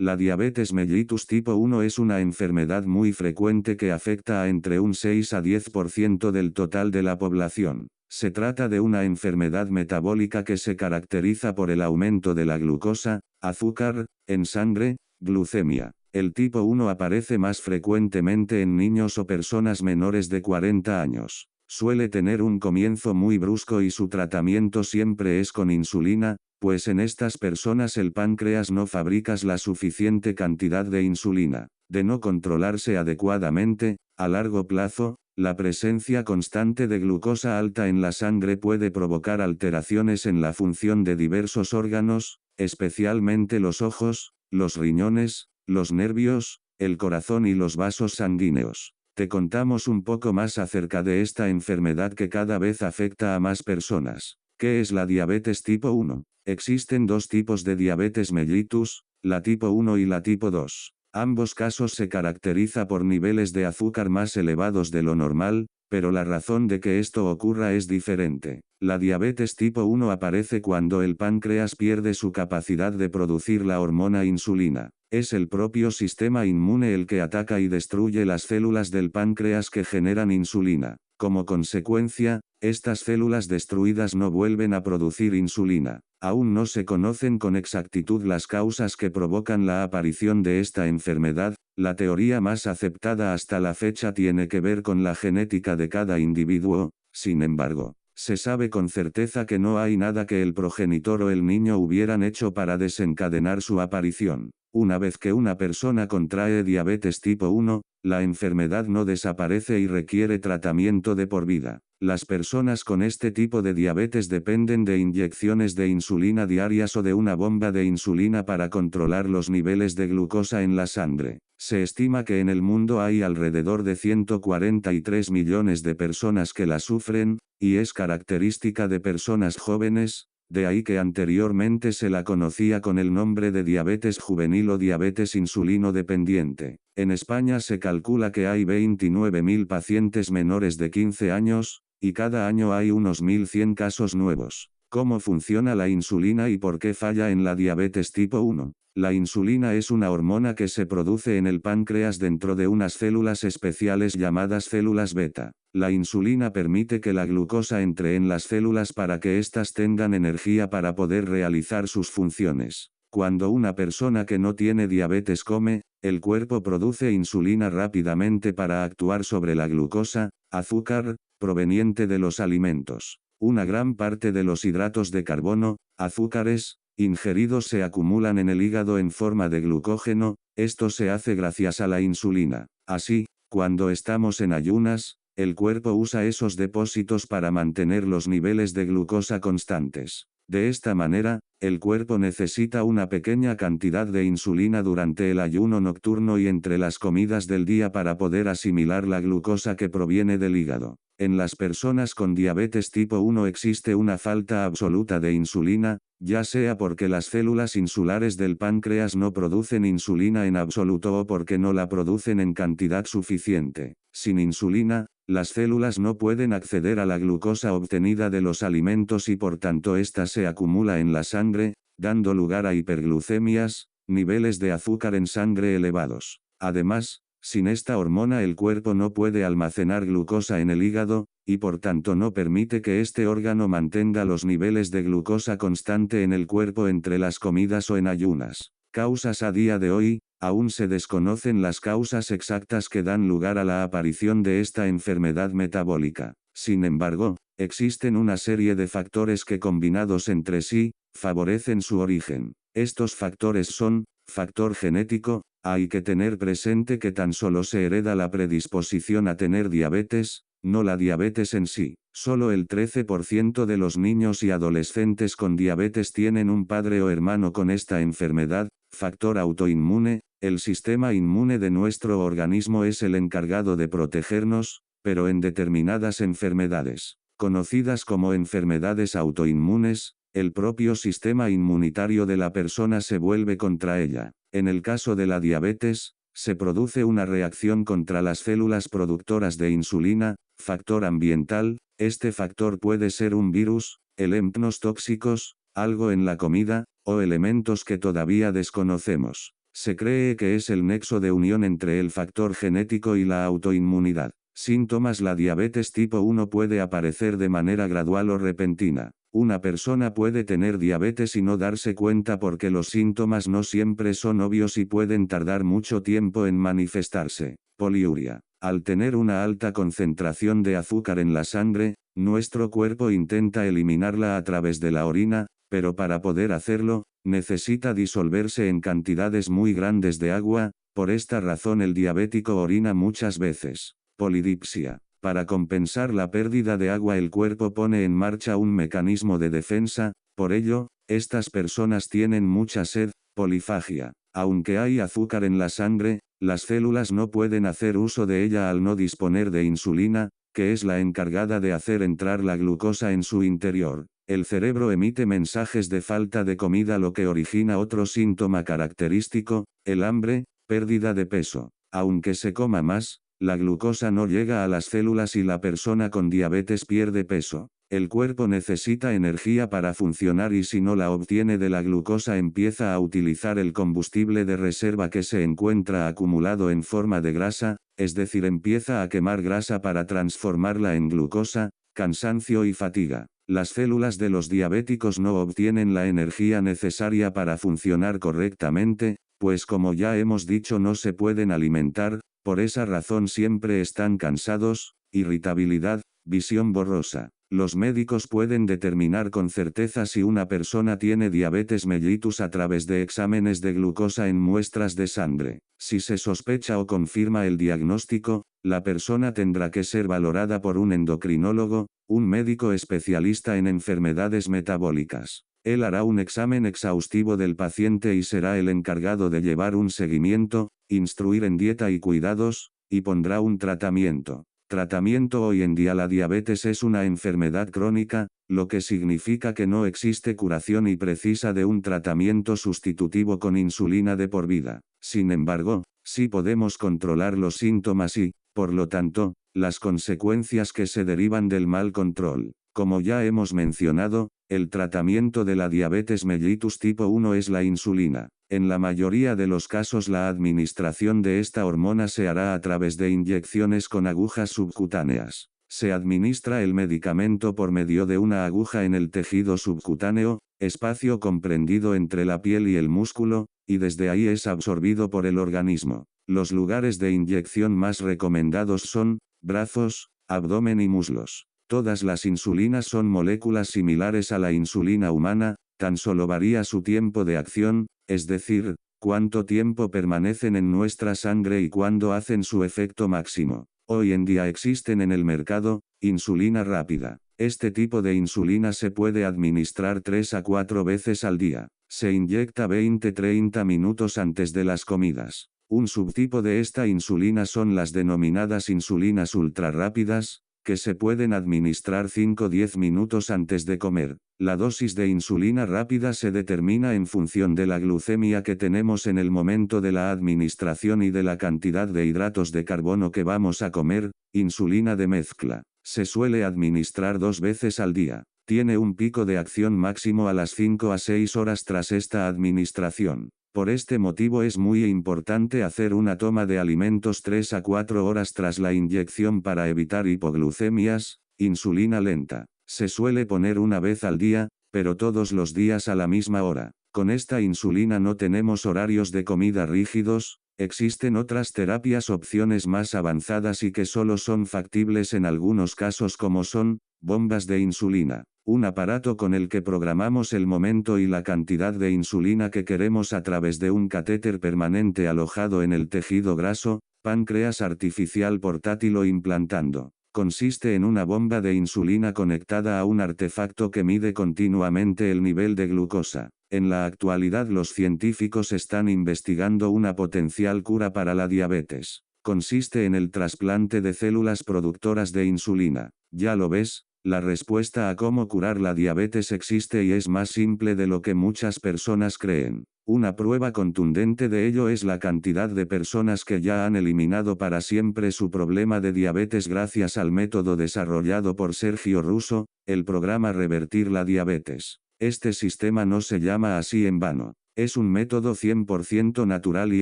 La diabetes mellitus tipo 1 es una enfermedad muy frecuente que afecta a entre un 6 a 10% del total de la población. Se trata de una enfermedad metabólica que se caracteriza por el aumento de la glucosa, azúcar, en sangre, glucemia. El tipo 1 aparece más frecuentemente en niños o personas menores de 40 años. Suele tener un comienzo muy brusco y su tratamiento siempre es con insulina, pues en estas personas el páncreas no fabrica la suficiente cantidad de insulina. De no controlarse adecuadamente, a largo plazo, la presencia constante de glucosa alta en la sangre puede provocar alteraciones en la función de diversos órganos, especialmente los ojos, los riñones, los nervios, el corazón y los vasos sanguíneos. Te contamos un poco más acerca de esta enfermedad que cada vez afecta a más personas. ¿Qué es la diabetes tipo 1? Existen dos tipos de diabetes mellitus, la tipo 1 y la tipo 2. Ambos casos se caracteriza por niveles de azúcar más elevados de lo normal, pero la razón de que esto ocurra es diferente. La diabetes tipo 1 aparece cuando el páncreas pierde su capacidad de producir la hormona insulina. Es el propio sistema inmune el que ataca y destruye las células del páncreas que generan insulina. Como consecuencia, estas células destruidas no vuelven a producir insulina. Aún no se conocen con exactitud las causas que provocan la aparición de esta enfermedad. La teoría más aceptada hasta la fecha tiene que ver con la genética de cada individuo. Sin embargo, se sabe con certeza que no hay nada que el progenitor o el niño hubieran hecho para desencadenar su aparición. Una vez que una persona contrae diabetes tipo 1, la enfermedad no desaparece y requiere tratamiento de por vida. Las personas con este tipo de diabetes dependen de inyecciones de insulina diarias o de una bomba de insulina para controlar los niveles de glucosa en la sangre. Se estima que en el mundo hay alrededor de 143 millones de personas que la sufren, y es característica de personas jóvenes. De ahí que anteriormente se la conocía con el nombre de diabetes juvenil o diabetes insulino dependiente. En España se calcula que hay 29.000 pacientes menores de 15 años, y cada año hay unos 1.100 casos nuevos. ¿Cómo funciona la insulina y por qué falla en la diabetes tipo 1? La insulina es una hormona que se produce en el páncreas dentro de unas células especiales llamadas células beta. La insulina permite que la glucosa entre en las células para que éstas tengan energía para poder realizar sus funciones. Cuando una persona que no tiene diabetes come, el cuerpo produce insulina rápidamente para actuar sobre la glucosa, azúcar, proveniente de los alimentos. Una gran parte de los hidratos de carbono, azúcares, ingeridos se acumulan en el hígado en forma de glucógeno. Esto se hace gracias a la insulina. Así, cuando estamos en ayunas, el cuerpo usa esos depósitos para mantener los niveles de glucosa constantes. De esta manera, el cuerpo necesita una pequeña cantidad de insulina durante el ayuno nocturno y entre las comidas del día para poder asimilar la glucosa que proviene del hígado. En las personas con diabetes tipo 1 existe una falta absoluta de insulina, ya sea porque las células insulares del páncreas no producen insulina en absoluto o porque no la producen en cantidad suficiente. Sin insulina, las células no pueden acceder a la glucosa obtenida de los alimentos y por tanto ésta se acumula en la sangre, dando lugar a hiperglucemias, niveles de azúcar en sangre elevados. Además, sin esta hormona el cuerpo no puede almacenar glucosa en el hígado, y por tanto no permite que este órgano mantenga los niveles de glucosa constante en el cuerpo entre las comidas o en ayunas. Causas a día de hoy, aún se desconocen las causas exactas que dan lugar a la aparición de esta enfermedad metabólica. Sin embargo, existen una serie de factores que combinados entre sí, favorecen su origen. Estos factores son, factor genético. Hay que tener presente que tan solo se hereda la predisposición a tener diabetes, no la diabetes en sí. Solo el 13% de los niños y adolescentes con diabetes tienen un padre o hermano con esta enfermedad. Factor autoinmune. El sistema inmune de nuestro organismo es el encargado de protegernos, pero en determinadas enfermedades, conocidas como enfermedades autoinmunes, el propio sistema inmunitario de la persona se vuelve contra ella. En el caso de la diabetes, se produce una reacción contra las células productoras de insulina. Factor ambiental. Este factor puede ser un virus, elementos tóxicos, algo en la comida, o elementos que todavía desconocemos. Se cree que es el nexo de unión entre el factor genético y la autoinmunidad. Síntomas. La diabetes tipo 1 puede aparecer de manera gradual o repentina. Una persona puede tener diabetes y no darse cuenta porque los síntomas no siempre son obvios y pueden tardar mucho tiempo en manifestarse. Poliuria. Al tener una alta concentración de azúcar en la sangre, nuestro cuerpo intenta eliminarla a través de la orina, pero para poder hacerlo, necesita disolverse en cantidades muy grandes de agua. Por esta razón el diabético orina muchas veces. Polidipsia. Para compensar la pérdida de agua el cuerpo pone en marcha un mecanismo de defensa, por ello, estas personas tienen mucha sed. Polifagia. Aunque hay azúcar en la sangre, las células no pueden hacer uso de ella al no disponer de insulina, que es la encargada de hacer entrar la glucosa en su interior. El cerebro emite mensajes de falta de comida, lo que origina otro síntoma característico, el hambre, pérdida de peso. Aunque se coma más, la glucosa no llega a las células y la persona con diabetes pierde peso. El cuerpo necesita energía para funcionar y si no la obtiene de la glucosa empieza a utilizar el combustible de reserva que se encuentra acumulado en forma de grasa, es decir, empieza a quemar grasa para transformarla en glucosa, cansancio y fatiga. Las células de los diabéticos no obtienen la energía necesaria para funcionar correctamente, pues como ya hemos dicho no se pueden alimentar, por esa razón siempre están cansados, irritabilidad, visión borrosa. Los médicos pueden determinar con certeza si una persona tiene diabetes mellitus a través de exámenes de glucosa en muestras de sangre. Si se sospecha o confirma el diagnóstico, la persona tendrá que ser valorada por un endocrinólogo, un médico especialista en enfermedades metabólicas. Él hará un examen exhaustivo del paciente y será el encargado de llevar un seguimiento, instruir en dieta y cuidados, y pondrá un tratamiento. Tratamiento. Hoy en día la diabetes es una enfermedad crónica, lo que significa que no existe curación y precisa de un tratamiento sustitutivo con insulina de por vida. Sin embargo, sí podemos controlar los síntomas y, por lo tanto, las consecuencias que se derivan del mal control. Como ya hemos mencionado, el tratamiento de la diabetes mellitus tipo 1 es la insulina. En la mayoría de los casos la administración de esta hormona se hará a través de inyecciones con agujas subcutáneas. Se administra el medicamento por medio de una aguja en el tejido subcutáneo, espacio comprendido entre la piel y el músculo, y desde ahí es absorbido por el organismo. Los lugares de inyección más recomendados son brazos, abdomen y muslos. Todas las insulinas son moléculas similares a la insulina humana, tan solo varía su tiempo de acción, es decir, cuánto tiempo permanecen en nuestra sangre y cuándo hacen su efecto máximo. Hoy en día existen en el mercado, insulina rápida. Este tipo de insulina se puede administrar 3 a 4 veces al día. Se inyecta 20-30 minutos antes de las comidas. Un subtipo de esta insulina son las denominadas insulinas ultrarrápidas, que se pueden administrar 5-10 minutos antes de comer. La dosis de insulina rápida se determina en función de la glucemia que tenemos en el momento de la administración y de la cantidad de hidratos de carbono que vamos a comer. Insulina de mezcla. Se suele administrar 2 veces al día. Tiene un pico de acción máximo a las 5 a 6 horas tras esta administración. Por este motivo es muy importante hacer una toma de alimentos 3 a 4 horas tras la inyección para evitar hipoglucemias. Insulina lenta. Se suele poner una vez al día, pero todos los días a la misma hora. Con esta insulina no tenemos horarios de comida rígidos. Existen otras terapias, opciones más avanzadas y que solo son factibles en algunos casos, como son bombas de insulina. Un aparato con el que programamos el momento y la cantidad de insulina que queremos a través de un catéter permanente alojado en el tejido graso, páncreas artificial portátil o implantando. Consiste en una bomba de insulina conectada a un artefacto que mide continuamente el nivel de glucosa. En la actualidad los científicos están investigando una potencial cura para la diabetes. Consiste en el trasplante de células productoras de insulina. Ya lo ves, la respuesta a cómo curar la diabetes existe y es más simple de lo que muchas personas creen. Una prueba contundente de ello es la cantidad de personas que ya han eliminado para siempre su problema de diabetes gracias al método desarrollado por Sergio Russo, el programa Revertir la Diabetes. Este sistema no se llama así en vano. Es un método 100% natural y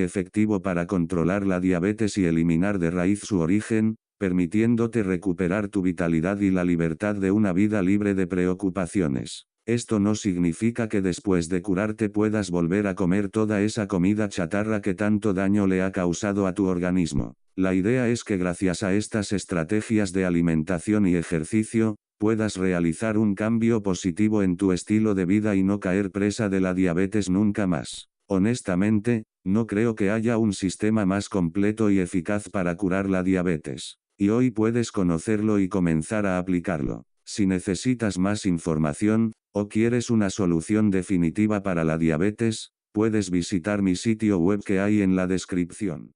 efectivo para controlar la diabetes y eliminar de raíz su origen, permitiéndote recuperar tu vitalidad y la libertad de una vida libre de preocupaciones. Esto no significa que después de curarte puedas volver a comer toda esa comida chatarra que tanto daño le ha causado a tu organismo. La idea es que gracias a estas estrategias de alimentación y ejercicio, puedas realizar un cambio positivo en tu estilo de vida y no caer presa de la diabetes nunca más. Honestamente, no creo que haya un sistema más completo y eficaz para curar la diabetes. Y hoy puedes conocerlo y comenzar a aplicarlo. Si necesitas más información, o quieres una solución definitiva para la diabetes, puedes visitar mi sitio web que hay en la descripción.